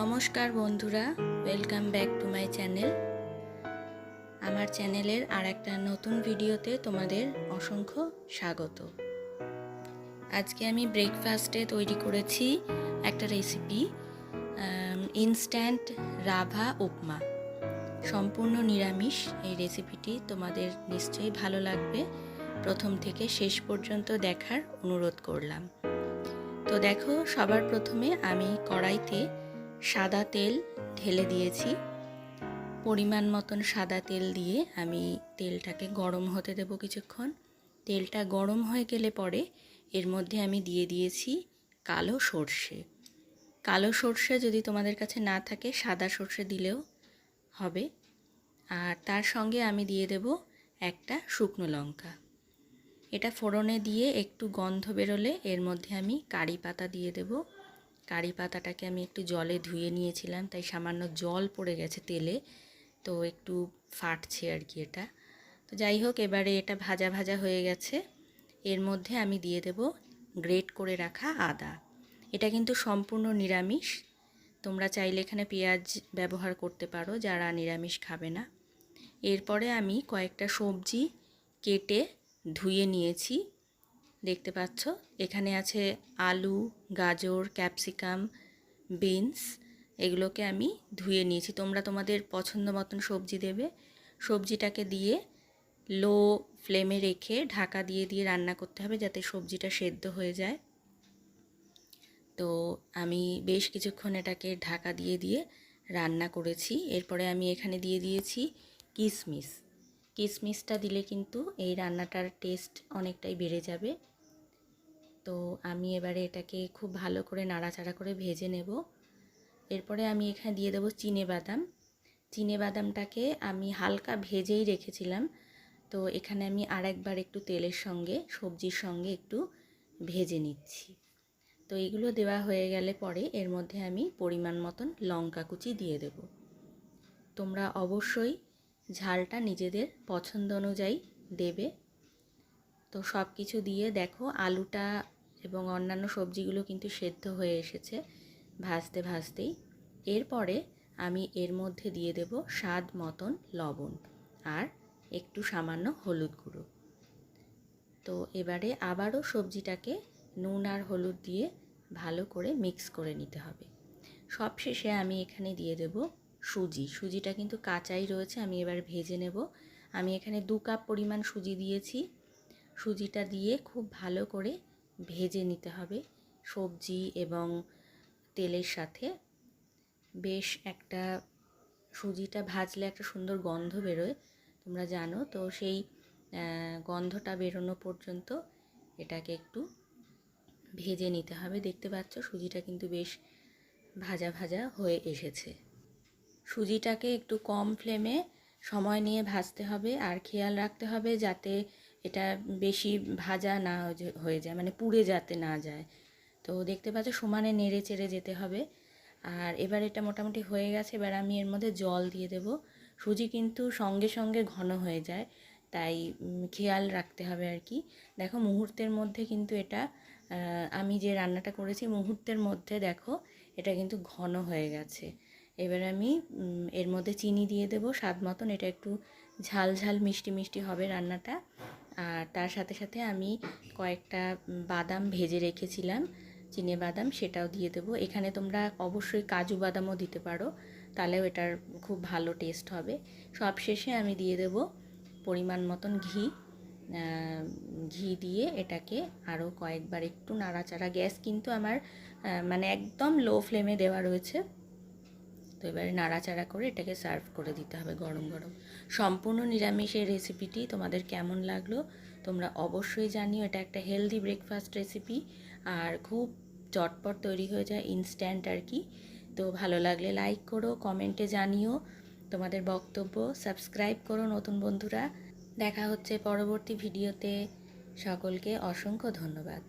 নমস্কার বন্ধুরা, welcome back to my channel. আমার চ্যানেলের আর একটা নতুন ভিডিওতে তোমাদের অসংখ্য স্বাগত। আজকে আমি ব্রেকফাস্টে তৈরি করেছি একটা রেসিপি, ইনস্ট্যান্ট রাভা উপমা। সম্পূর্ণ নিরামিষ এই রেসিপিটি তোমাদের নিশ্চয়ই ভালো লাগবে। প্রথম থেকে শেষ পর্যন্ত দেখার অনুরোধ করলাম। তো দেখো, সবার প্রথমে আমি কড়াইতে সাদা তেল ঢেলে দিয়েছি। পরিমাণ মতন সাদা তেল দিয়ে আমি তেলটাকে গরম হতে দেব কিছুক্ষণ। তেলটা গরম হয়ে গেলে পরে এর মধ্যে আমি দিয়ে দিয়েছি কালো সর্ষে। কালো সর্ষে যদি তোমাদের কাছে না থাকে সাদা সর্ষে দিলেও হবে। আর তার সঙ্গে আমি দিয়ে দেব একটা শুকনো লঙ্কা। এটা ফোড়নে দিয়ে একটু গন্ধ বেরোলে এর মধ্যে আমি কারি পাতা দিয়ে দেব। কারি পাতাটাকে আমি একটু জলে ধুয়ে নিয়েছিলাম, তাই সামান্য জল পড়ে গেছে তেলে, তো একটু ফাটছে আর কি এটা। তো যাই হোক, এবারে এটা ভাজা ভাজা হয়ে গেছে। এর মধ্যে আমি দিয়ে দেব গ্রেট করে রাখা আদা। এটা কিন্তু সম্পূর্ণ নিরামিষ, তোমরা চাইলে এখানে পেঁয়াজ ব্যবহার করতে পারো যারা নিরামিষ খাবে না। এরপরে আমি কয়েকটা সবজি কেটে ধুয়ে নিয়েছি। দেখতে পাচ্ছ এখানে আছে আলু, গাজর, ক্যাপসিকাম, বিনস। এগুলোকে আমি ধুয়ে নিয়েছি। তোমরা তোমাদের পছন্দ মতন সবজি দেবে। সবজিটাকে দিয়ে লো ফ্লেমে রেখে ঢাকা দিয়ে দিয়ে রান্না করতে হবে যাতে সবজিটা সেদ্ধ হয়ে যায়। তো আমি বেশ কিছুক্ষণ এটাকে ঢাকা দিয়ে দিয়ে রান্না করেছি। এরপরে আমি এখানে দিয়ে দিয়েছি কিশমিশ। কিশমিশটা দিলে কিন্তু এই রান্নাটার টেস্ট অনেকটাই বেড়ে যাবে। তো আমি এবারে এটাকে খুব ভালো করে নাড়াচাড়া করে ভেজে নেব। এরপরে আমি এখানে দিয়ে দেবো চিনেবাদাম। চিনেবাদামটাকে আমি হালকা ভেজেই রেখেছিলাম, তো এখানে আমি আরেকবার একটু তেলের সঙ্গে সবজির সঙ্গে একটু ভেজে নিচ্ছি। তো এগুলো দেওয়া হয়ে গেলে পরে এর মধ্যে আমি পরিমাণ মতন লঙ্কা কুচি দিয়ে দেব। তোমরা অবশ্যই ঝালটা নিজেদের পছন্দ অনুযায়ী দেবে। তো সব কিছু দিয়ে দেখো আলুটা এবং অন্যান্য সবজিগুলো কিন্তু সেদ্ধ হয়ে এসেছে ভাজতে ভাজতেই। এরপরে আমি এর মধ্যে দিয়ে দেব স্বাদ মতন লবণ আর একটু সামান্য হলুদ গুঁড়ো। তো এবারে আবারও সবজিটাকে নুন আর হলুদ দিয়ে ভালো করে মিক্স করে নিতে হবে। সবশেষে আমি এখানে দিয়ে দেব সুজি। সুজিটা কিন্তু কাঁচাই রয়েছে, আমি এবার ভেজে নেব। আমি এখানে 2 কাপ পরিমাণ সুজি দিয়েছি। সুজিটা দিয়ে খুব ভালো করে ভেজে নিতে হবে সবজি এবং তেলের সাথে। বেশ একটা সুজিটা ভাজলে একটা সুন্দর গন্ধ বেরোয়, তোমরা জানো তো। সেই গন্ধটা বেরোনো পর্যন্ত এটাকে একটু ভেজে নিতে হবে। দেখতে পাচ্ছ সুজিটা কিন্তু বেশ ভাজা ভাজা হয়ে এসেছে। সুজিটাকে একটু কম ফ্লেমে সময় নিয়ে ভাজতে হবে আর খেয়াল রাখতে হবে যাতে এটা বেশি ভাজা না হয়ে যায়, মানে পুড়ে যাতে না যায়। তো দেখতে পাচ্ছ সমানে নেড়ে চেড়ে যেতে হবে। আর এবার এটা মোটামুটি হয়ে গেছে। এবার আমি এর মধ্যে জল দিয়ে দেব। সুজি কিন্তু সঙ্গে সঙ্গে ঘন হয়ে যায়, তাই খেয়াল রাখতে হবে আর কি। দেখো মুহূর্তের মধ্যে কিন্তু এটা, আমি যে রান্নাটা করেছি মুহূর্তের মধ্যে দেখো এটা কিন্তু ঘন হয়ে গেছে। এবার আমি এর মধ্যে চিনি দিয়ে দেব স্বাদ মতন। এটা একটু ঝাল ঝাল মিষ্টি মিষ্টি হবে রান্নাটা। আর তার সাথে সাথে আমি কয়েকটা বাদাম ভেজে রেখেছিলাম, চিনে বাদাম, সেটাও দিয়ে দেবো। এখানে তোমরা অবশ্যই কাজু বাদামও দিতে পারো, তাহলেও এটার খুব ভালো টেস্ট হবে। সব শেষে আমি দিয়ে দেব পরিমাণ মতন ঘি। ঘি দিয়ে এটাকে আরও কয়েকবার একটু নাড়াচাড়া, গ্যাস কিন্তু আমার মানে একদম লো ফ্লেমে দেওয়া রয়েছে। তো এবারে নাড়াচাড়া করে এটাকে সার্ভ করে দিতে হবে গরম গরম। সম্পূর্ণ নিরামিষ এই রেসিপিটি তোমাদের কেমন লাগলো তোমরা অবশ্যই জানিও। এটা একটা হেলদি ব্রেকফাস্ট রেসিপি আর খুব চটপট তৈরি হয়ে যায়, ইনস্ট্যান্ট আর কি। তো ভালো লাগলে লাইক করো, কমেন্টে জানিও তোমাদের বক্তব্য, সাবস্ক্রাইব করো নতুন বন্ধুরা। দেখা হচ্ছে পরবর্তী ভিডিওতে। সকলকে অসংখ্য ধন্যবাদ।